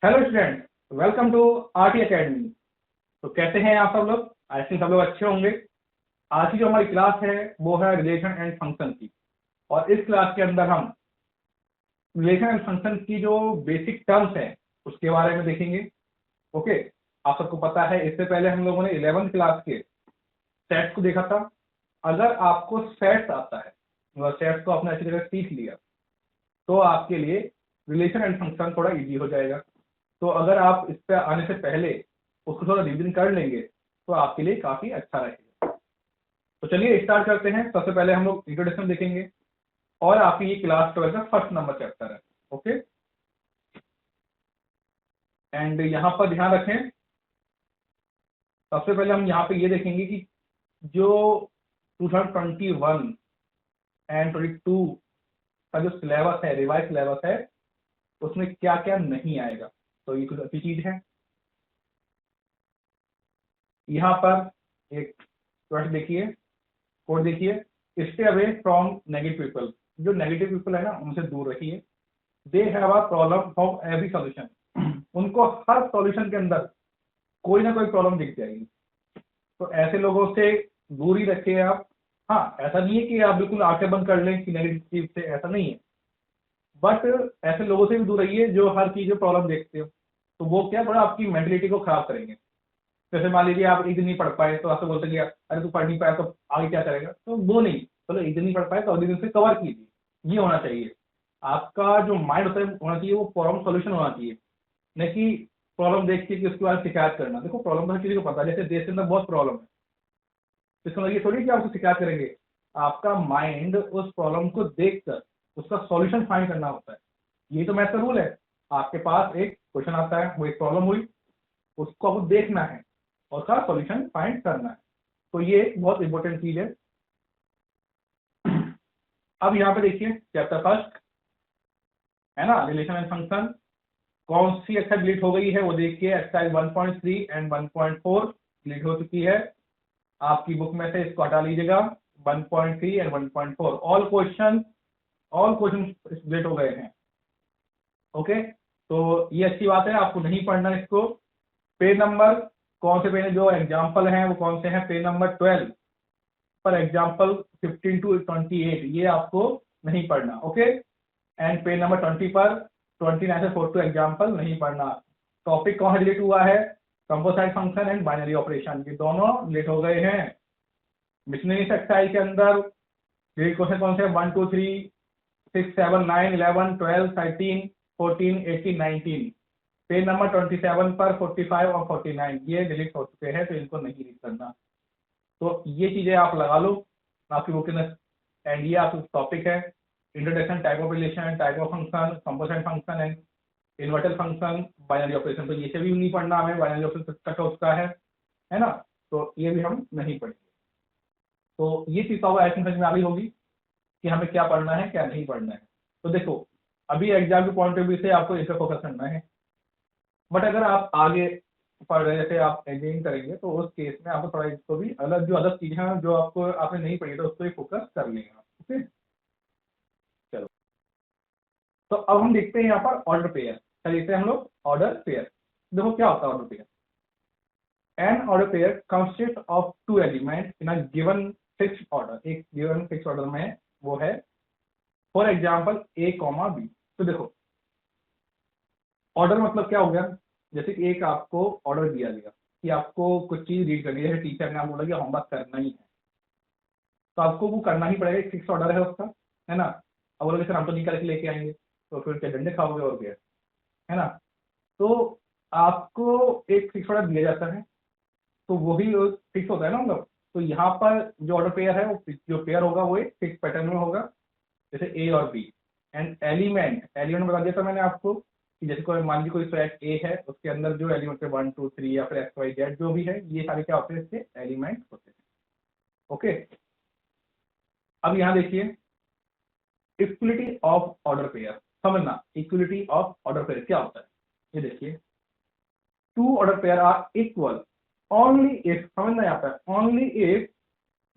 Hello student, welcome to RT academy. तो कैसे हैं आप सब लोग? आई थिंक सब लोग अच्छे होंगे। आज की जो हमारी क्लास है वो है रिलेशन एंड फंक्शन की। और इस क्लास के अंदर हम रिलेशन एंड फंक्शन की जो बेसिक टर्म्स हैं उसके बारे में देखेंगे। ओके, आप सबको पता है इससे पहले हम लोगों ने 11th क्लास के सेट्स को देखा था। अगर आपको सेट्स आता है, मतलब सेट्स को आपने अच्छी तरह सीख लिया, तो आपके लिए रिलेशन एंड फंक्शन थोड़ा इजी हो जाएगा। तो अगर आप इस पे आने से पहले उसको थोड़ा रिविजन कर लेंगे तो आपके लिए काफी अच्छा रहेगा। तो चलिए स्टार्ट करते हैं। सबसे पहले हम लोग इंट्रोडक्शन देखेंगे और आपकी ये क्लास 12 का फर्स्ट नंबर चैप्टर है। ओके, एंड यहाँ पर ध्यान रखें, सबसे पहले हम यहाँ पे ये देखेंगे कि जो 2021 एंड 22 का जो सिलेबस है, रिवाइज सिलेबस है, उसमें क्या क्या नहीं आएगा। तो ये कुछ अच्छी चीज है। यहाँ पर एक वर्ड देखिए, कोड देखिए, stay away from negative people. जो नेगेटिव पीपल है ना, उनसे दूर रहिए। They have a problem for every solution. उनको हर सॉल्यूशन के अंदर कोई ना कोई प्रॉब्लम दिख जाएगी। तो ऐसे लोगों से दूर ही रखिए आप। हाँ, ऐसा नहीं है कि आप बिल्कुल आंखें बंद कर लें कि नेगेटिव चीज से, ऐसा नहीं है। बट ऐसे लोगों से भी दूर रहिए जो हर चीज में प्रॉब्लम देखते हो। तो वो क्या, थोड़ा आपकी मेंटेलिटी को खराब करेंगे। जैसे मान लीजिए आप एक दिन नहीं पढ़ पाए तो आपसे बोलते कि अरे तू पढ़ नहीं पाया तो आगे क्या करेगा, तो वो नहीं। चलो एक दिन नहीं पढ़ पाए तो अगले दिन से कवर कीजिए, ये होना चाहिए। आपका जो माइंड होता है होना चाहिए वो प्रॉब्लम सॉल्यूशन होना चाहिए, नहीं कि प्रॉब्लम देख के कि उसके बाद शिकायत करना। देखो प्रॉब्लम तो हर किसी को पता है, जैसे देश के अंदर बहुत प्रॉब्लम है, तो इसका मतलब ये थोड़ी कि आप उसको शिकायत करेंगे। आपका माइंड उस प्रॉब्लम को देखकर उसका सॉल्यूशन फाइंड करना होता है। यही तो मैथ का रूल है। आपके पास एक क्वेश्चन आता है, वो एक प्रॉब्लम हुई, उसको आपको देखना है और उसका सॉल्यूशन फाइंड करना है। तो ये एक बहुत इंपॉर्टेंट चीज है। अब यहाँ पे देखिए चैप्टर फर्स्ट है ना, रिलेशन एंड फंक्शन। कौन सी एक्सरसाइज डिलीट हो गई है वो देखिए। एक्सरसाइज 1.3 एंड 1.4 डिलीट हो चुकी है आपकी बुक में से, इसको हटा लीजिएगा। 1.3 एंड 1.4 ऑल क्वेश्चन डिलीट हो गए हैं। ओके, तो ये अच्छी बात है, आपको नहीं पढ़ना इसको। पेज नंबर कौन से पेज जो एग्जाम्पल हैं वो कौन से हैं? पेज नंबर 12 पर एग्जाम्पल 15 to 28 ये आपको नहीं पढ़ना। ओके, एंड पेज नंबर 20 पर 29 से 42 एग्जाम्पल नहीं पढ़ना। टॉपिक कौन रिलेट हुआ है? Composite function and binary operation, ये दोनों रिलेट हो गए हैं। मिशनरीज एक्सरसाइज के अंदर रिलेट क्वेश्चन कौन से? 1 2 3 6 7 9 11 12 13 14 18 19। पेज नंबर 27 पर 45 और 49 ये डिलीट हो चुके हैं, तो इनको नहीं रीड करना। तो ये चीजें आप लगा लो आपकी बुक में। एंड ये आपका टॉपिक है introduction, type of relation, type of function, composite function and inverted function, binary operation. तो ये से भी नहीं पढ़ना हमें, बाइनरी ऑपरेशन कट हो चुका है ना। तो ये भी हम नहीं पढ़ेंगे। तो ये चीज तो ऐसी समझ में आ गई होगी कि हमें क्या पढ़ना है क्या नहीं पढ़ना है। तो देखो, अभी एग्जाम के पॉइंट ऑफ व्यू से आपको इस पर फोकस करना है। बट अगर आप आगे पढ़ रहे, जैसे आप इंजीनियरिंग करेंगे, तो उस केस में आपको थोड़ा इसको भी अलग जो अलग चीजें हैं जो आपको आपने नहीं पढ़ी तो उसको भी फोकस कर लेगा। ओके, चलो। तो अब हम देखते हैं यहाँ पर ऑर्डर पेयर। देखते हैं हम लोग ऑर्डर पेयर। देखो क्या होता है order pair. An order pair consist of two element in a given fixed order. एक गिवन फिक्स ऑर्डर में वो है, for example A comma B. तो देखो ऑर्डर मतलब क्या हो गया, जैसे कि एक आपको ऑर्डर दिया गया कि आपको कुछ चीज रीड करनी है, टीचर ने आपको बोला कि होमवर्क करना ही है, तो आपको वो करना ही पड़ेगा। एक फिक्स ऑर्डर है उसका, है ना। अब बोलोगे सर हम तो नहीं करके लेके आएंगे, तो फिर क्या डंडे खाओगे और क्या, है ना। तो आपको एक फिक्स ऑर्डर दिया जाता है, तो वही फिक्स होता है ना मतलब। तो यहाँ पर जो ऑर्डर पेयर है वो जो पेयर होगा वो एक फिक्स पैटर्न में होगा, जैसे ए और बी। एंड एलिमेंट, एलिमेंट बता दिया था मैंने आपको कि जैसे कोई मान लीजिए कोई सेट ए है, उसके अंदर जो एलिमेंट है 1 2 3 या फिर एक्स वाई जेड जो भी है, ये सारे क्या होते हैं, इसके एलिमेंट होते हैं। ओके, अब यहाँ देखिए इक्वलिटी ऑफ ऑर्डर पेयर। समझना इक्वलिटी ऑफ ऑर्डर पेयर क्या होता है। ये देखिए, two order pair are equal only if, समझना यहाँ पर, only if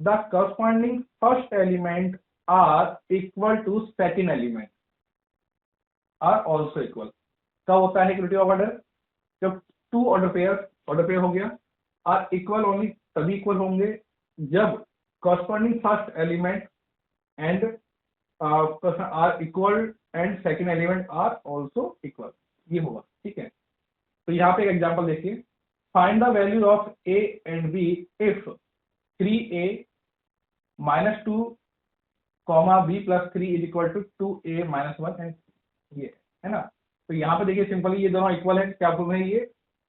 the corresponding first element are equal to second element are also equal. कब होता है इक्वलिटी ऑफ ऑर्डर? जब टू ऑर्डर पेयर हो गया आर इक्वल ओनली, तभी इक्वल होंगे जब corresponding first element and are equal and second element are also equal, ये होगा। ठीक है, तो यहाँ पे एक एग्जांपल देखिए, find the value of A and B if 3a minus 2 comma B plus 3 is equal to 2a minus 1 and ये है ना। तो यहाँ पे देखिए सिंपली ये दोनों इक्वल है, क्या बोल रहे हैं ये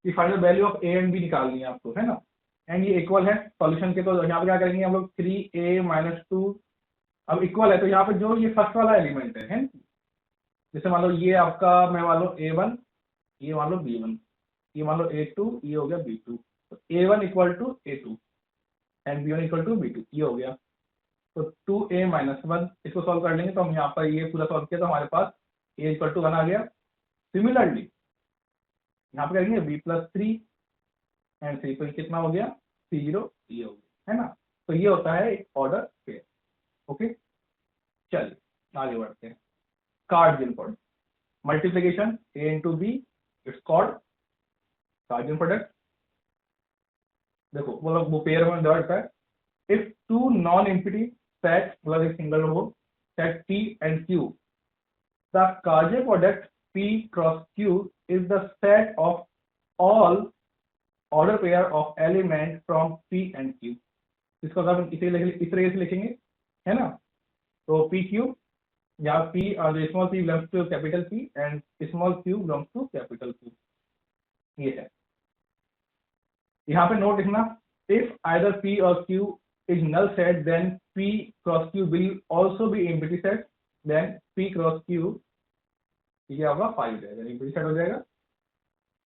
कि find the value of A and B निकालनी है आपको, है ना, एंड ये इक्वल है सॉल्यूशन के। तो यहाँ पे क्या करेंगे हम लोग, 3a माइनस 2 अब इक्वल है, तो यहाँ पे जो ये फर्स्ट वाला एलिमेंट है, जैसे मान लो ये आपका, मैं मान लो a1, ये मान लो b1, ये मान लो a2, ये हो गया b2, तो a1 equal to a2 and b1 equal to b2, ये हो गया। तो 2a माइनस 1 इसको सॉल्व कर लेंगे, तो हम यहाँ पर ये पूरा सॉल्व किया तो हमारे पास a इक्वल टू 1 आ गया। सिमिलरली यहाँ पे करेंगे b प्लस 3 एंड 3 पर कितना हो गया, c0, ये हो गया, है ना। तो ये होता है एक ऑर्डर पेयर। ओके, चलिए आगे बढ़ते हैं। Cartesian product, multiplication a into B, it's called cartesian product. देखो वो पेयर में डिवाइड होता है। If two non empty set, मतलब एक single row set P and Q, the Cartesian product P cross Q is the set of all order pair of element from P and Q। इसको हम इस तरीके से लिखेंगे, है ना। तो PQ या P जो small p belongs to capital P and small q belongs to capital Q, ये है। यहाँ पे नोट लिखना, इफ आइदर P और Q is null set, then P cross Q will also be empty set, then P cross Q ये आपका 5 जाएगा, empty set हो जाएगा।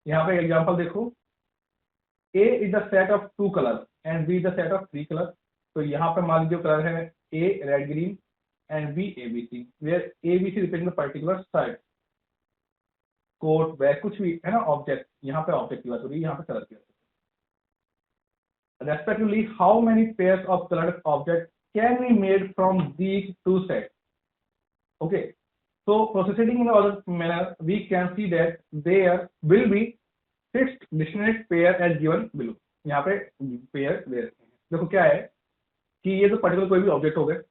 यहाँ पे एग्जांपल देखो, A is the set of 2 colors and B is the set of 3 colors। तो यहाँ पे मान लीजिए कलर है A red green and B ABC, where ABC represents the particular set, coat bag कुछ भी है ना, ऑब्जेक्ट, यहाँ पे ऑब्जेक्ट की बात हो रही है, यहाँ पे कलर की बात हो रही है। Respectively, how many pairs of colored objects can be made from these two sets? Okay, so proceeding in the other manner, we can see that there will be 6 distinct pair as given below। यहाँ पे pair दे रखे हैं, देखो क्या है कि ये तो पर्टिकुलर कोई भी ऑब्जेक्ट हो गए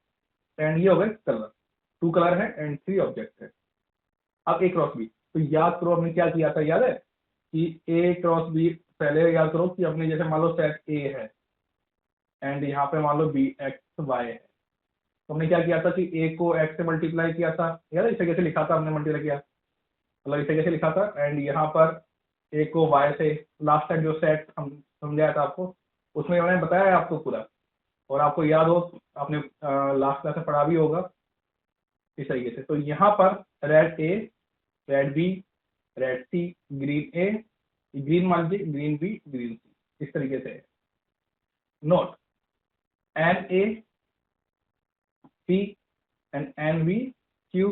एंड ये हो गए कलर, 2 कलर है एंड 3 ऑब्जेक्ट है। अब A क्रॉस B, तो याद करो हमने क्या किया था, याद है कि A क्रॉस B, पहले याद करो कि अपने जैसे मान लो सेट A है एंड यहाँ पे मान लो B x y है, तो हमने क्या किया था कि A को x से मल्टीप्लाई किया था, याद है इसे कैसे लिखा था, हमने मल्टीप्लाई किया, मतलब इसे कैसे लिखा था, एंड यहाँ पर A को y से, लास्ट टाइम जो सेट हम समझाया था आपको उसमें मैंने बताया है आपको पूरा, और आपको याद हो आपने लास्ट क्लास में पढ़ा भी होगा इस तरीके से। तो यहाँ पर red A, red B, red C, green A, green मान लीजिए, ग्रीन B, ग्रीन C, इस तरीके से। Note an A P and NB Q,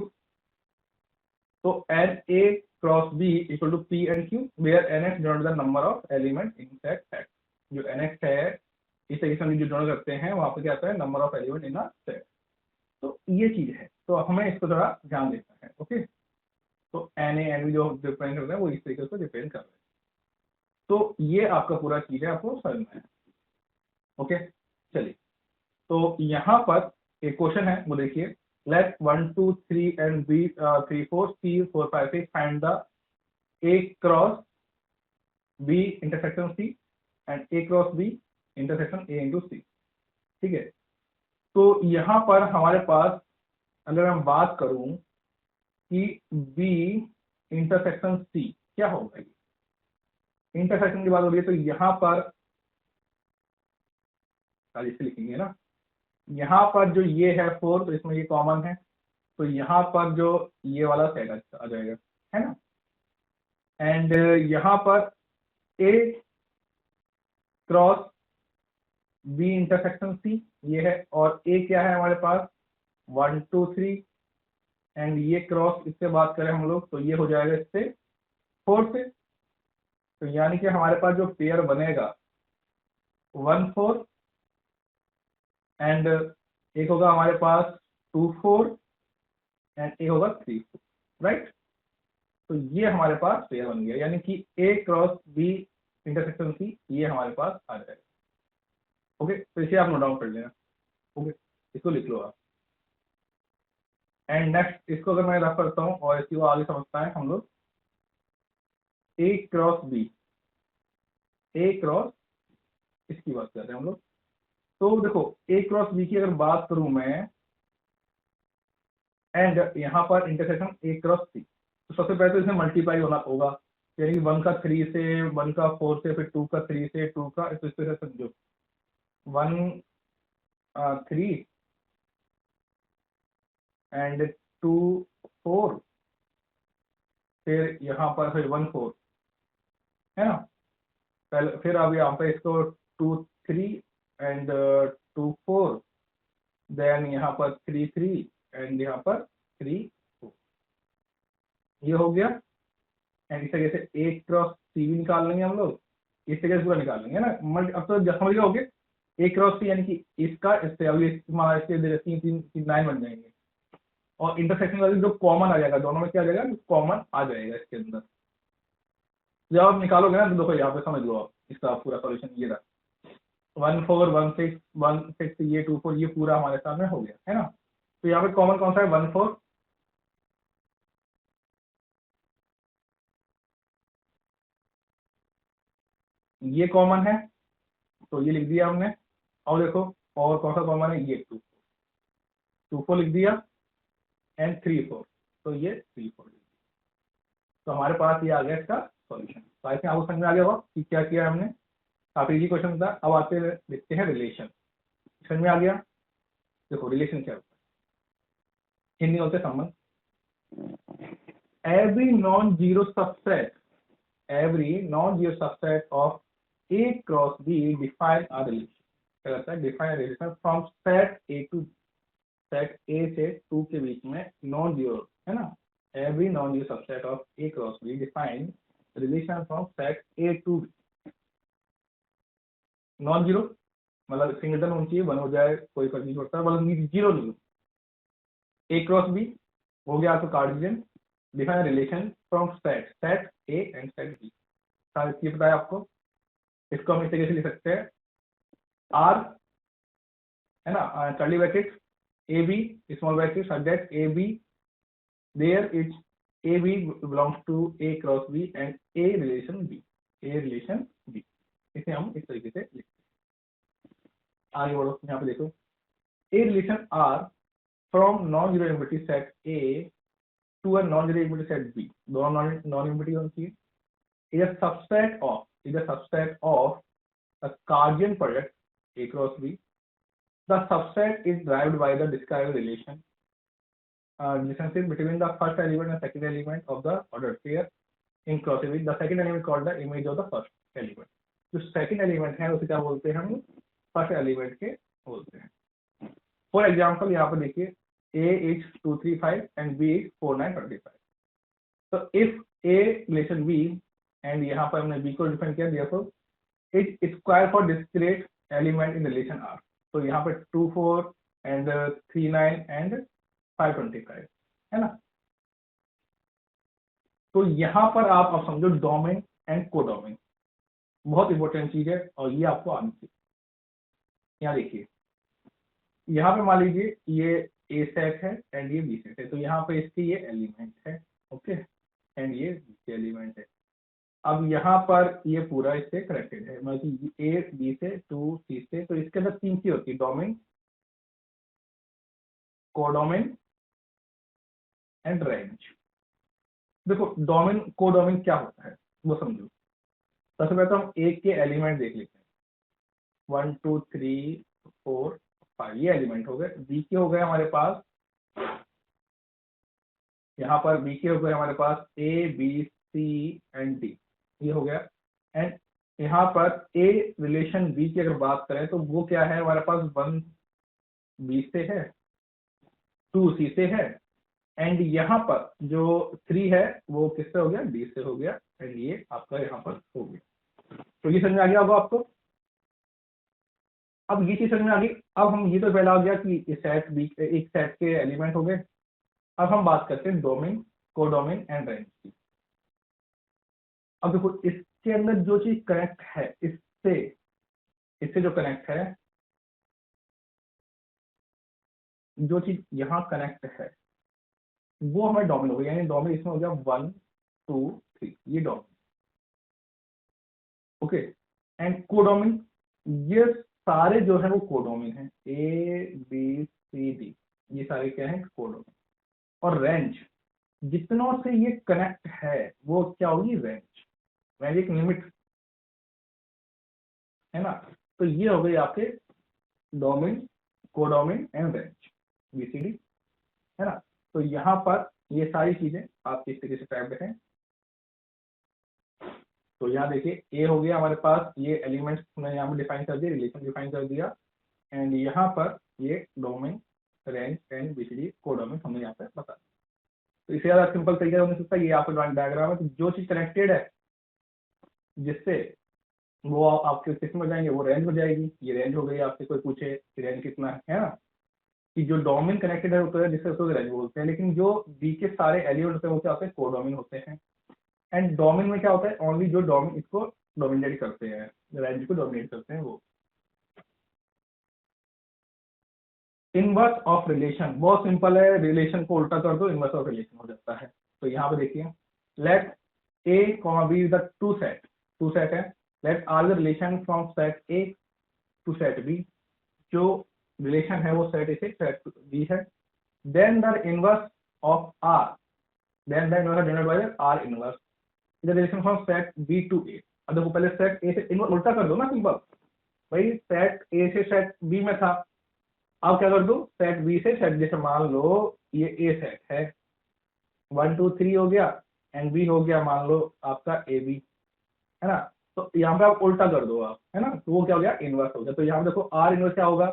तो NA cross B equal to P and Q, where NX denotes the number of elements in that set। जो NX है इस तरीके से हम जो डिनोट करते हैं वहां पे क्या आता है, number of element in a set. तो ये चीज है, तो हमें इसको थोड़ा ध्यान देना है। ओके, तो NA NB जो डिपेंड करते हैं वो इस तरीके से डिपेंड कर रहे हैं। तो ये आपका पूरा चीज है, आपको समझना है। ओके, चलिए, तो यहाँ पर एक क्वेश्चन है वो देखिए, late 1 2 3 and B 3 4 C 4 5 6 find the A cross B intersection C and A cross B intersection A into C। ठीक है, तो यहाँ पर हमारे पास अगर मैं बात करूं कि B इंटरसेक्शन C क्या होगा, इंटरसेक्शन की बात हो रही है, तो यहाँ पर इसे लिखेंगे ना, यहाँ पर जो ये है 4, तो इसमें ये कॉमन है, तो यहाँ पर जो ये वाला सेट आ जाएगा, है ना। एंड यहाँ पर A cross B intersection C ये है, और A क्या है हमारे पास 1 2 3 एंड ये क्रॉस इससे बात करें हम लोग तो ये हो जाएगा इससे 4 से। तो यानी कि हमारे पास जो पेयर बनेगा 1 4 एंड एक होगा हमारे पास 2 4 एंड एक होगा 3 4, राइट। तो ये हमारे पास पेयर बन गया, यानी कि A cross B intersection C ये हमारे पास आ जाएगा। ओके, तो इसे आप नोट डाउन कर लेना। ओके, इसको लिख लो आप। एंड नेक्स्ट इसको अगर मैं रफ करता हूँ और इसको आगे समझता है हम लोग, A cross B, A cross इसकी बात कर रहे हैं हम लोग। तो देखो A क्रॉस B की अगर बात करूं मैं, एंड यहाँ पर इंटरसेक्शन A क्रॉस C, तो सबसे पहले तो इसमें मल्टीप्लाई होना होगा, यानी कि 1 का 3 से, 1 का 4 से, फिर 2 का 3 से, 2 का, तो इस तरह समझो 1 3 एंड 2 4, फिर यहाँ पर फिर 1 4, है ना। पहले फिर अब यहाँ पे इसको 2 3 एंड 2 4, देन यहाँ पर 3 3 एंड यहाँ पर 3 4, ये हो गया। एंड इस तरीके से A क्रॉस C भी निकाल लेंगे हम लोग, इस तरीके से पूरा निकाल लेंगे ना। अब तो समझ गए होगे, A क्रॉस C यानी कि इसका इससे अभी इसके 3 लाइन बन जाएंगे, और इंटरसेक्शन वाली जो कॉमन आ जाएगा, दोनों में क्या आ जाएगा, कॉमन आ जाएगा इसके अंदर। जब आप निकालोगे ना तो देखो यहाँ पे समझ लो आप इसका पूरा सॉल्यूशन ये रहा, 1 4 1 6 1 6 ये 2 4, ये पूरा हमारे सामने हो गया, है ना। तो यहाँ पे कॉमन कौन सा है, 1 4, ये कॉमन है तो ये लिख दिया हमने। और देखो और कौन सा कॉमन है, ये 2 4 लिख दिया, एंड 3 4, तो ये 3 4 लिख दिया। तो हमारे पास ये आ गया इसका सॉल्यूशन। तो आई थिंक आपको समझ में आ गया होगा कि क्या किया हमने, काफी इजी क्वेश्चन था। अब आते देखते हैं रिलेशन, समझ में आ गया। देखो रिलेशन क्या होता है, हिंदी होते संबंध। every non-zero subset of A cross B define a relation। क्या कहता है, define a relation from set A to set A से 2 के बीच में नॉन जीरो, है ना। every non-zero subset of A cross B define relation from set A to B। Non zero मतलब singleton होनी चाहिए, 1 हो जाए कोई फर्क नहीं पड़ता, मतलब जीरो नहीं हो। A क्रॉस B हो गया तो Cartesian, define relation from set A and set B। ये पता है आपको, इसको हम इस तरीके से लिख सकते हैं, आर, है ना, curly bracket A B small bracket subject A B, there it's A B belongs to A cross B and A relation B। इसे हम इस तरीके से लिखते हैं। आगे बढ़ो, यहाँ पे देखो, A relation R from non zero empty set A to a non zero empty set B, दोनों नॉन एम्प्टी होनी चाहिए, is a subset of the Cartesian product A cross B. The subset is derived by the described relationship between the first element and second element of the ordered pair in cross B. The second element called the image of the first element। जो second element है उसे क्या बोलते हैं हम, first element के बोलते हैं। For example यहाँ पर देखिए, A is 2 3 5 and B is 4 9 25। So if A relation B and यहाँ पर हमने B को डिफाइन किया, therefore it square for discrete element in relation R। तो यहाँ पे 2 4 एंड 3 9 एंड 5 25, है ना। तो यहाँ पर आप अब समझो डोमेन एंड कोडोमेन बहुत इंपॉर्टेंट चीज है, और ये आपको आनी चाहिए। यहाँ देखिए, यहाँ पे मान लीजिए ये A सेट है एंड ये B सेट है, तो यहाँ पे इसके ये एलिमेंट है, ओके, एंड ये B के एलिमेंट है। अब यहाँ पर ये पूरा इससे कनेक्टेड है, मतलब A B से 2 C से, तो इसके अंदर 3 चीज होती है, डोमेन, कोडोमेन एंड रेंज। देखो डोमेन कोडोमेन क्या होता है वो समझो। सबसे पहले तो हम A के एलिमेंट देख लेते हैं, 1 2 3 4 5 ये एलिमेंट हो गए। B के हो गए हमारे पास, यहाँ पर B के हो गए हमारे पास A B C and D, ये हो गया। एंड यहाँ पर A रिलेशन B की अगर बात करें तो वो क्या है हमारे पास, 1 B से है, 2 C से है, एंड यहाँ पर जो 3 है वो किससे हो गया, D से हो गया, एंड ये आपका यहाँ पर हो गया। तो ये समझ में आ गया होगा आपको। अब ये चीज समझ में आ गई। अब हम ये तो पहला हो गया कि सेट B एक सेट के एलिमेंट हो गए। अब हम बात करते हैं डोमेन, कोडोमेन एंड रेंज की। अब देखो इसके अंदर जो चीज कनेक्ट है इससे इससे जो कनेक्ट है, जो चीज यहाँ कनेक्ट है वो हमें डोमेन हो गया, यानी डोमेन इसमें हो गया 1 2 3, ये डोमेन। ओके, एंड कोडोमिन, ये सारे जो है वो कोडोमिन है, ए बी सी डी, ये सारे क्या है कोडोमिन। और रेंज जितनों से ये कनेक्ट है वो क्या होगी रेंज, रेंज एक लिमिट है ना। तो ये हो गई आपके domain, codomain and range, BCD, है ना। तो यहाँ पर ये सारी चीजें आपके इस तरीके से टाइप्ड हैं। तो यहाँ देखिए ए हो गया हमारे पास, ये एलिमेंट्स मैंने यहाँ पर डिफाइन कर दिया, रिलेशन डिफाइन कर दिया, एंड यहाँ पर ये domain, range and BCD codomain हमने यहाँ पे बता दिया। तो इससे ज्यादा सिंपल तरीका हो सकता है, ये आपका डायग्राम है, तो जो चीज कनेक्टेड है जिससे वो आपके किस में जाएंगे, वो रेंज में जाएगी। ये रेंज हो गई, आपसे कोई पूछे रेंज कितना है ना, कि जो डोमेन कनेक्टेड है होता है जिससे उसको रेंज बोलते हैं, लेकिन जो बी के सारे एलिमेंट होते हैं वो क्या होते हैं कोडोमेन होते हैं। एंड डोमेन में क्या होता है, ओनली जो डोमेन इसको डोमिनेट करते हैं, रेंज को डोमिनेट करते हैं वो। इनवर्स ऑफ रिलेशन बहुत सिंपल है, रिलेशन को उल्टा कर दो इनवर्स ऑफ रिलेशन हो जाता है। तो यहाँ पे देखिए, let A comma B the two set है, let R the relation from set A to set B, जो रिलेशन है वो सेट ए से सेट बी है। Then the inverse of R, then the inverse generated by R inverse the relation from set B to A. अब देखो पहले set A से inverse उल्टा कर दो ना, सिंपल भाई, सेट ए से सेट बी में था, अब क्या कर दो सेट बी से सेट, जैसे मान लो ये ए सेट है 1 2 3 हो गया, एंड बी हो गया मान लो आपका ए बी, है ना। तो यहाँ पे आप उल्टा कर दो आप, है ना, तो वो क्या हो गया इनवर्स हो गया। तो यहाँ पे देखो आर इनवर्स क्या होगा,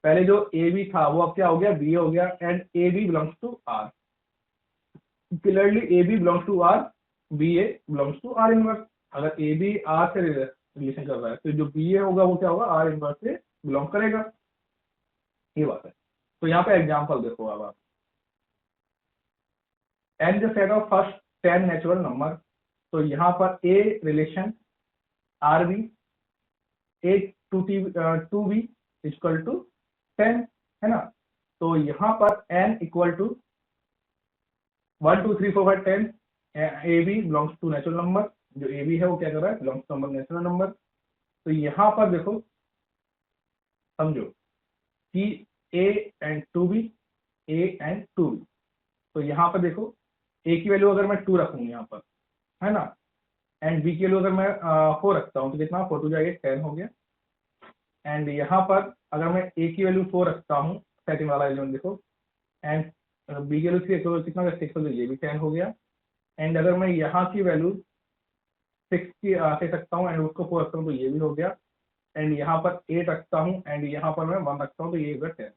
पहले जो ए बी था वो अब क्या हो गया बी हो गया, and A B belongs to R, clearly A B belongs to R, B A belongs to R inverse. अगर ए बी आर से रिलेशन कर रहा है तो जो बी ए होगा वो क्या होगा आर इनवर्स से बिलोंग करेगा, ये बात है। तो यहाँ पे एग्जांपल देखो अब आप, N the set of first 10 natural number, तो यहाँ पर A relation R B, A to B equal to 10, है ना। तो यहाँ पर N equal to 1 2 3 4 5 10, A B belongs to natural number, जो ए बी है वो क्या कर रहा है belongs to number natural number. तो यहाँ पर देखो समझो कि A and to B, A and to B, तो यहाँ पर देखो ए की वैल्यू अगर मैं 2 रखूँ यहाँ पर, है ना, एंड बी की वैल्यू अगर मैं 4 रखता हूँ तो कितना 4 टू जाएगा 10 हो गया। एंड यहाँ पर अगर मैं ए की वैल्यू 4 रखता हूँ, सेकंड वाला एलिमेंट देखो, एंड बी की वैल्यू 3 तो कितना 6 हो, ये भी 10 हो गया। एंड अगर मैं यहाँ की वैल्यू 6 की से सकता हूँ एंड उसको 4 रखता हूँ तो ये भी हो गया। एंड यहाँ पर 8 रखता हूँ एंड यहाँ पर मैं 1 रखता हूँ तो ये 10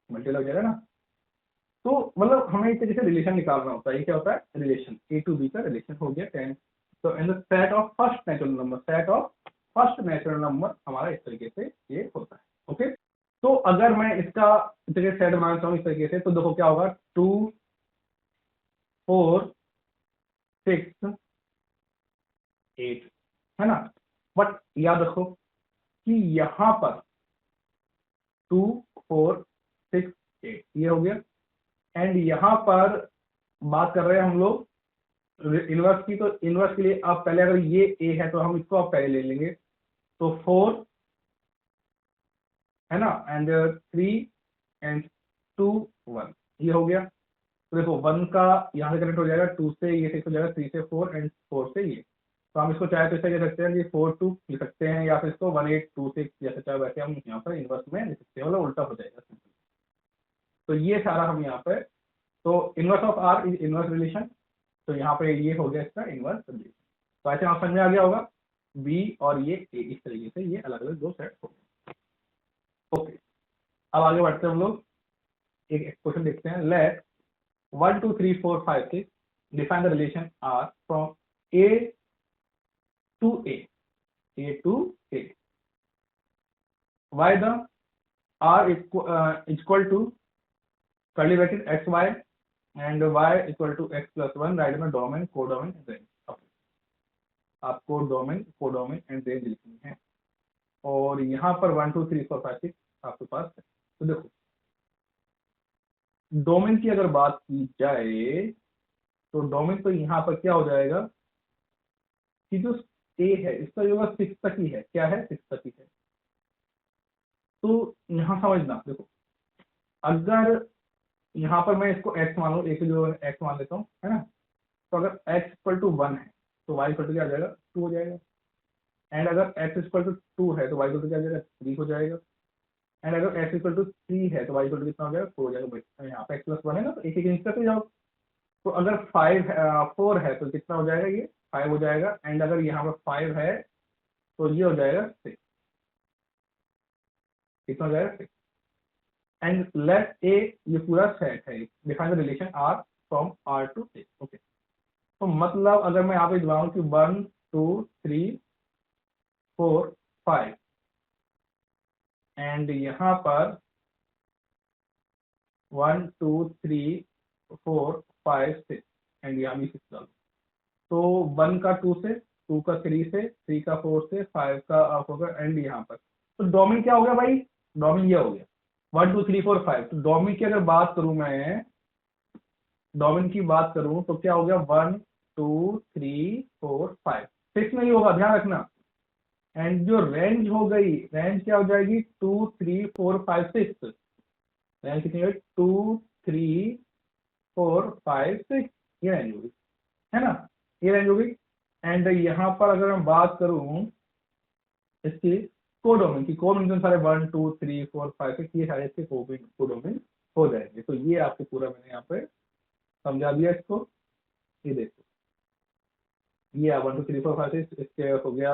मल्टी लग जाएगा ना। तो मतलब हमें इस तरीके से रिलेशन निकालना होता है, ये क्या होता है रिलेशन, ए टू बी का रिलेशन हो गया 10। तो in the set of first natural number, set of first natural number हमारा इस तरीके से ये होता है। ओके, तो अगर मैं इसका इस तरीके सेट बनाना चाहूँ इस तरीके से, तो देखो क्या होगा 2 4 6 8, है ना। बट याद रखो कि यहाँ पर 2 4 6 8 ये हो गया, एंड यहाँ पर बात कर रहे हैं हम लोग इनवर्स की। तो इनवर्स के लिए आप पहले, अगर ये ए है तो हम इसको आप पहले ले लेंगे, तो 4, है ना, एंड 3 एंड 2 1, ये हो गया। तो देखो 1 का यहाँ से कनेक्ट हो जाएगा, 2 से ये 6 हो जाएगा, 3 से 4 एंड 4 से ये। तो हम इसको चाहे तो इसे लिख सकते हैं कि 4 2 लिख सकते हैं, या फिर इसको 1 8 2 6 जैसे चाहे वैसे हम यहाँ पर इनवर्स में लिख सकते हैं, मतलब उल्टा हो जाएगा। तो ये सारा हम यहाँ पे, तो inverse of R is inverse relation, तो यहाँ पे ये हो गया इसका इनवर्स रिलेशन। तो ऐसे आप समझ में आ गया होगा, बी और ये ए इस तरीके से ये अलग अलग दो सेट हो गए। ओके, अब आगे बढ़ते हैं हम लोग, एक क्वेश्चन देखते हैं। Let 1 2 3 4 5 6 define the relation R from A to A to A, Y the R equal to curly bracket x y and y equal to x plus 1, write in a domain, codomain, range. Okay. आपको domain, codomain and range लिखनी है। और यहाँ पर 1 2 3 4 5 6 आपके पास है। तो देखो डोमेन की अगर बात की जाए तो डोमेन तो यहाँ पर क्या हो जाएगा कि जो ए है इसका जो 6 तक ही है, क्या है 6 तक ही है। तो यहाँ समझना, देखो अगर यहाँ पर मैं इसको x मान लूँ, एक जो x मान लेता हूँ, है ना। तो अगर x इक्वल टू 1 है तो y इक्वल टू क्या आ जाएगा 2 हो जाएगा। एंड अगर x इक्वल टू 2 है तो y इक्वल टू क्या आ जाएगा 3 हो जाएगा। एंड अगर x इक्वल टू 3 है तो y इक्वल टू कितना हो जाएगा 4 हो जाएगा। भाई यहाँ पे x प्लस 1 है ना, तो एक एक इंच करते जाओ। तो अगर 4 है तो कितना हो जाएगा, ये 5 हो जाएगा। एंड अगर यहाँ पर 5 है तो ये हो जाएगा 6, कितना हो जाएगा 6। एंड लेट ए, ये पूरा सेट है, define the relation R from R to A. Okay, तो मतलब अगर मैं यहाँ पे दिखाऊं कि 1 2 3 4 5 एंड यहाँ पर 1 2 3 4 5 6 एंड यहाँ भी 6 डालो। तो 1 का 2 से, 2 का 3 से, 3 का 4 से, 5 का होगा एंड यहाँ पर। तो डोमेन क्या हो गया भाई, डोमेन ये हो गया 1 2 3 4 5। तो डोमेन की अगर बात करूं मैं, डोमेन की बात करूं तो क्या हो गया 1 2 3 4 5, 6 नहीं होगा, ध्यान रखना। एंड जो रेंज हो गई, रेंज क्या हो जाएगी 2 3 4 5 6। रेंज कितनी होगी 2 3 4 5 6, ये रेंज होगी, है ना, ये रेंज होगी। एंड यहाँ पर अगर मैं बात करूं इसकी कोडोमेन की, कोडोमेन सारे 1 2 3 4 5 6 ये सारे इसके कोडोमेन हो जाएंगे। तो ये आपको पूरा मैंने यहाँ पे समझा दिया इसको। ये देखो ये 1 2 3 4 5 6 इसके हो गया,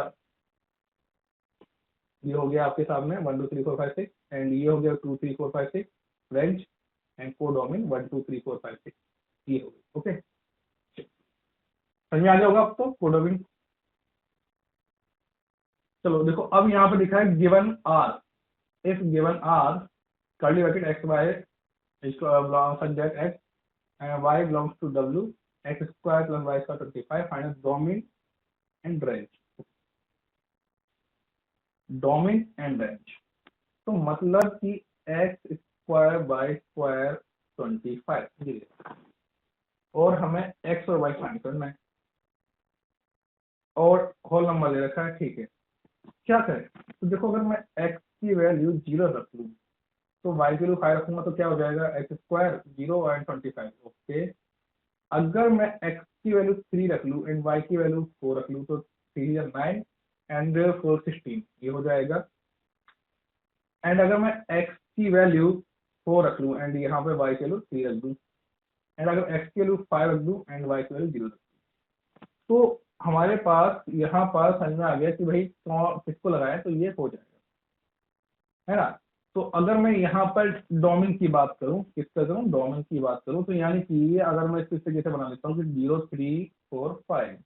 ये हो गया आपके सामने 1 2 3 4 5 6 एंड ये हो गया 2 3 4 5 6 रेंज एंड कोडोमेन 1 2 3 4 5 6 ये हो गया। ओके, समझ में आ गया होगा आपको कोडोमेन। चलो देखो अब यहाँ पे लिखा है given R, if given R curly bracket X Y belongs such that x and y belongs to w, x square plus y square 25, find domain and range. Domain and range तो मतलब कि x स्क्वायर वाई स्क्वायर 25 और हमें x और y find करना है और whole number ले रखा है, ठीक है। क्या करें, तो देखो अगर मैं x की वैल्यू 0 रख लूँ तो y की वैल्यू 5 रखूंगा तो क्या हो जाएगा एक्स स्क्वायर 0 एंड 25। ओके, अगर मैं x की वैल्यू 3 रख लूँ एंड y की वैल्यू 4 रख लूँ तो 3 या 9 एंड 4 16 ये हो जाएगा। एंड अगर मैं x की वैल्यू 4 रख लूँ एंड यहाँ पे y की वैल्यू 3 रख दूँ एंड अगर x की वैल्यू 5 रख दूँ एंड y की वैल्यू 0 रख दूँ, तो हमारे पास यहाँ पर समझ में आ गया कि भाई किसको लगाया तो ये हो जाएगा, है ना। तो अगर मैं यहाँ पर डोमेन की बात करूँ, किसका करूँ डोमेन की बात करूँ, तो यानी कि अगर मैं इस तरीके से बना लेता हूँ कि 0 3 4 5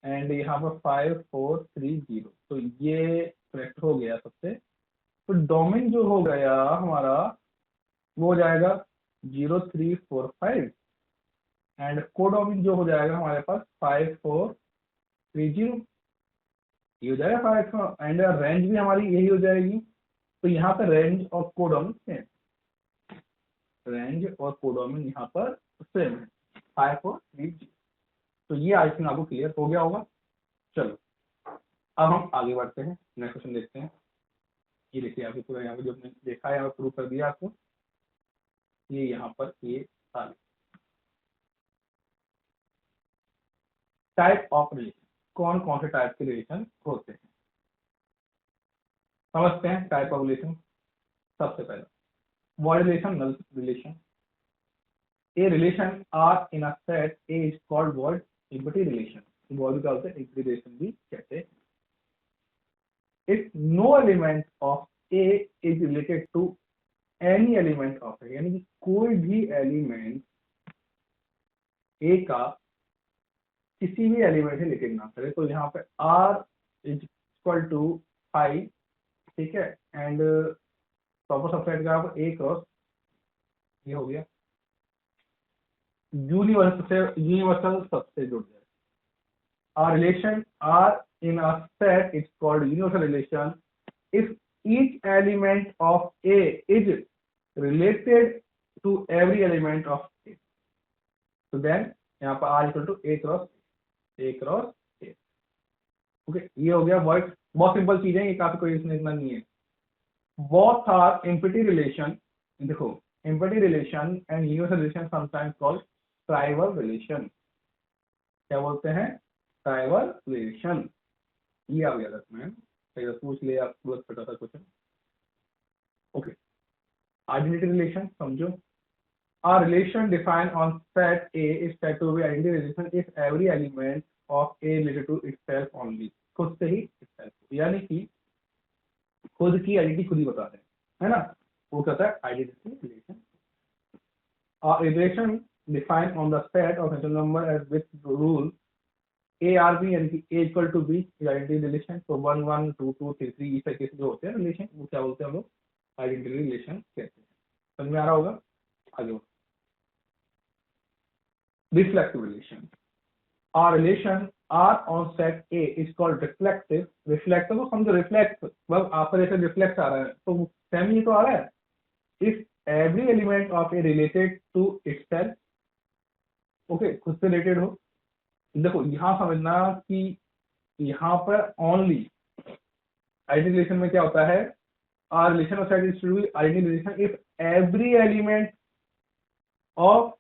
एंड यहाँ पर 5 4 3 0, तो ये करेक्ट हो गया सबसे। तो डोमेन जो हो गया हमारा वो हो जाएगा 0 3 4 5 एंड कोडोमेन जो हो जाएगा हमारे पास 5 4 3 0, ये हो जाएगा 5 एंड रेंज भी हमारी यही हो जाएगी। तो यहाँ पे रेंज और कोडोमेन सेम, रेंज और कोडोमेन यहाँ पर सेम है 5 4 3 0। तो ये आई थिंक आपको क्लियर हो गया होगा। चलो अब हम आगे बढ़ते हैं, नेक्स्ट क्वेश्चन देखते हैं। ये देखिए आपको पूरा यहाँ पे जो हमने देखा है यहाँ प्रूव कर दिया आपको, ये यहाँ पर ये सारे टाइप ऑफ रिलेशन, कौन कौन से टाइप के रिलेशन होते हैं समझते हैं। टाइप ऑफ रिलेशन, सबसे पहला void relation, null relation। A relation R in a set A is called void empty relation। void का होता है empty relation भी कहते हैं। If no element of A is related to any element of A, यानी कि कोई भी एलिमेंट A का किसी भी एलिमेंट से रिलेटेड ना करे, तो यहाँ पे R इज इक्वल टू 5, ठीक है, एंड प्रॉपर सबसेट का A क्रॉस ये हो गया यूनिवर्सल सबसे जुड़ जाए। a relation R in a set is called universal relation if each element of A is related to every element of A. So then यहाँ पर R equal to A cross A. Okay, ये हो गया word, बहुत simple चीज है ये, काफी कोई इसमें इतना नहीं है. Both are empty relation. देखो, empty relation and universal relation sometimes called trivial relation. क्या बोलते हैं? trivial relation. ये आ गया रखना है, अगर पूछ ले आप बहुत छोटा सा क्वेश्चन. ओके, आइडेंटिटी रिलेशन समझो. A relation defined on set A is said to be identity relation if every element of A related to itself only. खुद से ही itself, यानी कि खुद की आइडेंटिटी खुद ही बताते हैं, है ना, वो कहता है identity relation. A relation defined on the set of natural number as with rule A R B यानी कि A equal to B is identity relation. तो 1 1 2 2 3 3 इस तरीके से जो होते हैं रिलेशन, वो क्या बोलते हैं हम लोग? आइडेंटिटी रिलेशन कहते हैं. समझ में आ रहा होगा? आगे reflexive relation. A relation R on set A is called reflexive. Reflexive को समझो, reflex मतलब आप पर ऐसे reflex आ रहा है तो सेम ही तो आ रहा है. If every element of A related to itself, okay, खुद से रिलेटेड हो. देखो यहाँ समझना कि यहाँ पर ओनली आइडेंटिटी रिलेशन में क्या होता है? A relation of set is to be identity relation if every element of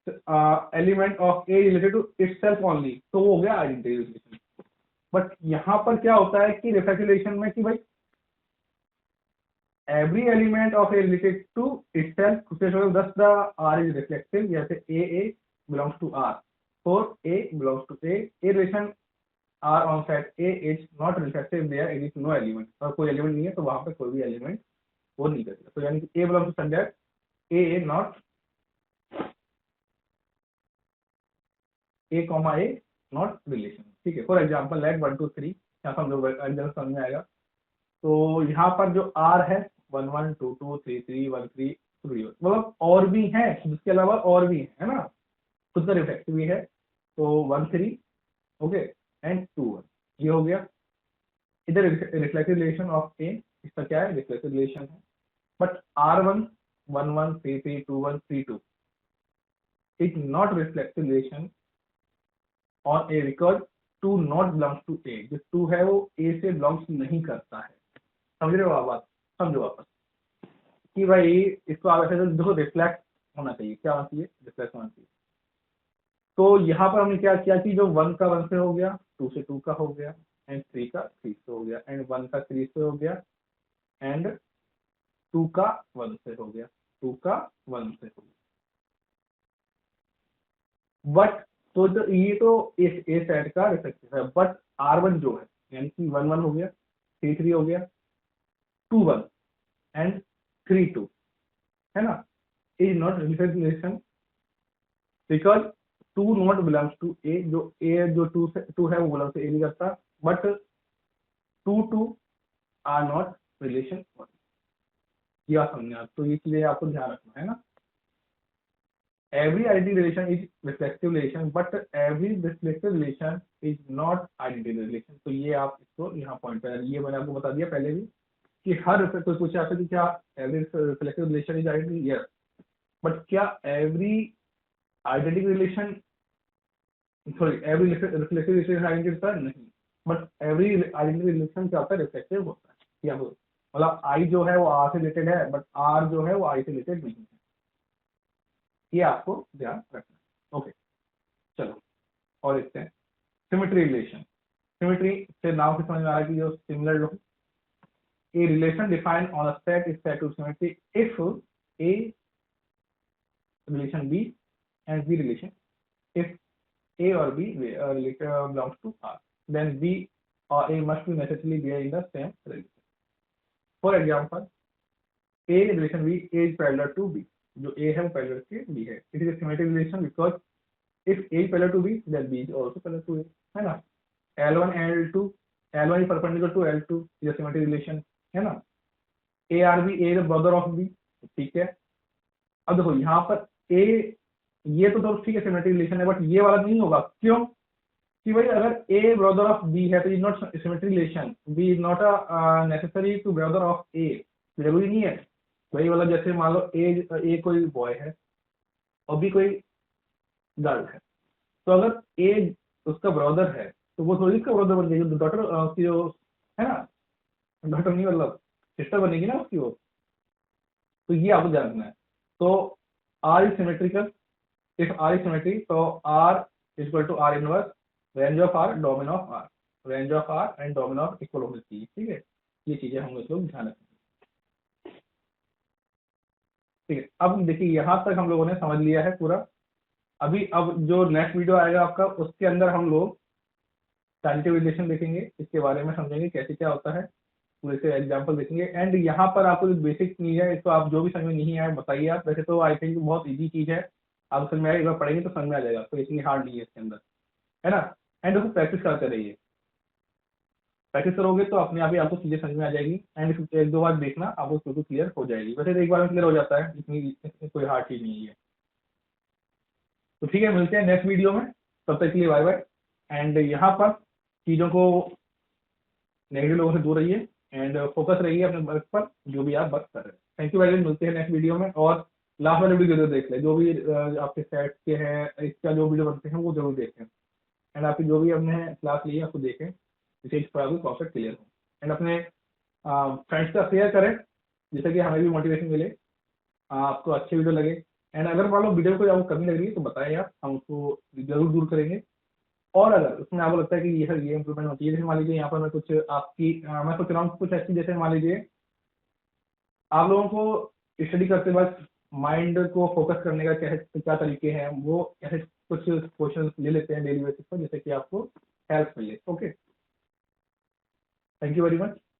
element of A related to itself only, तो वो हो गया आइडेंटिटी रिलेशन. बट यहाँ पर क्या होता है कि रिफ्लेक्सिव रिलेशन में कि भाई every element of A related to itself, thus the R is reflexive, जैसे A belongs to R, for A belongs to A relation R on set A is not reflexive there it is no element. और कोई element नहीं है तो वहां पर कोई भी एलिमेंट वो नहीं करेगा. तो यानी कि A belongs to subject A not A, A not relation. ठीक है, फॉर एग्जाम्पल लेट 1 2 3, यहाँ समझ में आएगा. तो यहाँ पर जो R है 1 1 2 2 3 3 1 3 3, मतलब और भी है, जिसके अलावा और भी है ना, खुद का रिफ्लेक्सिव भी है. तो 1 3 ओके एंड 2 1, ये हो गया. इधर रिफ्लेक्सिव रिलेशन ऑफ A, इसका क्या है? रिफ्लेक्सिव रिलेशन है. But R1 1 1 3 3 2 1 3 2 it not reflexive relation और A because 2 not belongs to A. जो 2 है वो A से बिलोंग्स नहीं करता है. समझ रहे हो आप बात? समझो वापस कि भाई इसको आप ऐसे देखो, रिफ्लेक्ट होना चाहिए. क्या होना चाहिए? रिफ्लेक्ट होना चाहिए. तो यहाँ पर हमने क्या किया कि जो 1 का 1 से हो गया, 2 से 2 का हो गया, एंड 3 का 3 से हो गया, एंड 1 का 3 से हो गया, एंड 2 का 1 से हो गया, 2 का 1 से हो गया. बट तो ये तो इस ए सेट का रिफ्लेक्सिव है. बट R1 जो है यानी कि 1 1 हो गया, 3 3 हो गया, 2 1 एंड 3 2, है ना, is not reflexive relation because 2 not belongs to A. जो ए जो 2 है वो बिलोंग्स टू ए नहीं करता. But 2 2 are not relation. ये समझना आप, तो ये चीजें आपको ध्यान रखना है ना. Every identity relation is reflexive relation, but every reflexive relation is not identity relation. तो ये आप इसको यहाँ पॉइंट पे, ये मैंने आपको बता दिया पहले भी कि हर कोई पूछे आपसे कि क्या every reflexive relation is identity? Yes. But क्या every identity relation, sorry, every reflexive relation is identity होता है? नहीं. But every identity relation क्या होता है? reflexive होता है. क्या हो मतलब I जो है वो R से रिलेटेड है, बट R जो है वो I से रिलेटेड नहीं है. ये आपको ध्यान रखना. ओके, चलो और देखते हैं सिमेट्री रिलेशन. सिमेट्री से नाम से समझ में आ रहा है कि जो सिमिलर लोग. A relation defined on a set is set to symmetry if A relation B and B relation if A और B belongs to R, then B और A must be necessarily there in the same relation. For example A relation B is parallel to B. जो A है वो parallel के B है. It is a symmetric relation because if A is parallel to B then B is also parallel to A, है ना. L1 and L2, L1 is perpendicular to L2 is a symmetric relation, है ना. ARB, A is the brother of B, ठीक है. अब देखो यहाँ पर A, ये तो ठीक है सिमेट्रिक रिलेशन है, बट ये वाला नहीं होगा. क्यों? कि भाई अगर ए ब्रदर ऑफ बी है तो is not symmetry relation, B is not necessary to brother of A, जरूरी नहीं है। वही वाला जैसे मान लो ए कोई बॉय है और बी कोई गर्ल है, तो अगर ए उसका ब्रदर है तो वो थोड़ी उसका ब्रदर बन जाएगी, डॉटर की जो है ना, डॉटर नहीं मतलब सिस्टर बनेगी ना उसकी वो। तो ये आपको जानना है। तो R is symmetrical, if R is symmetry तो R equal to R inverse range of R domain of R, range of R and domain of equal होनी चाहिए, ठीक है। ये चीजें हम लोग ध्यान रखेंगे, ठीक है। अब देखिए यहाँ तक हम लोगों ने समझ लिया है पूरा। अभी अब जो नेक्स्ट वीडियो आएगा आपका उसके अंदर हम लोग ट्रांजिटिव रिलेशन देखेंगे, इसके बारे में समझेंगे कैसे क्या होता है, पूरे से एग्जांपल देखेंगे। एंड यहाँ पर आपको जो बेसिक चीज है इसको आप जो भी समझ में नहीं आया बताइए आप, वैसे तो आई थिंक बहुत इजी चीज है, आप समझ में आएगा, एक बार पढ़ेंगे तो समझ में आ जाएगा, तो इतनी हार्ड नहीं है इसके अंदर, है ना। एंड उसको प्रैक्टिस करते रहिए, प्रैक्टिस करोगे तो अपने आप ही आपको चीजें समझ में आ जाएगी, एंड एक दो बार देखना आपको बिल्कुल क्लियर हो जाएगी, वैसे तो एक बार में क्लियर हो जाता है, इतनी कोई हार्ड चीज नहीं है। तो ठीक है, मिलते हैं नेक्स्ट वीडियो में, तब तक के लिए बाय बाय। एंड यहाँ पर चीज़ों को, नेगेटिव लोगों से दूर रहिए एंड फोकस रहिए अपने वर्क पर, जो भी आप वर्क कर रहे हैं। थैंक यू वेरी मच, मिलते हैं नेक्स्ट वीडियो में। और लास्ट वाले वीडियो जरूर देख लें, जो भी आपके सेट के हैं इसका जो वीडियो बनते हैं वो जरूर देखें, एंड आपकी जो भी हमने क्लास ली है आपको देखें, जिससे इस पर आपको कॉन्सेप्ट क्लियर हो, एंड अपने फ्रेंड्स का शेयर करें जिससे कि हमें भी मोटिवेशन मिले, आपको अच्छे वीडियो लगे। एंड अगर मान लो वीडियो को आपको कमी लग रही है तो बताएं आप, हम उसको जरूर दूर करेंगे। और अगर उसमें आपको लगता है कि ये इंप्रूवमेंट होती है, जैसे मान लीजिए यहाँ पर मैं कुछ आपकी मैं सोच रहा हूँ कुछ ऐसी, जैसे मान लीजिए आप लोगों को स्टडी करते वक्त माइंड को फोकस करने का क्या क्या तरीके हैं, वो ऐसे कुछ क्वेश्चन ले लेते हैं डेली बेसिस पर, जैसे कि आपको हेल्प मिले। Okay, thank you very much.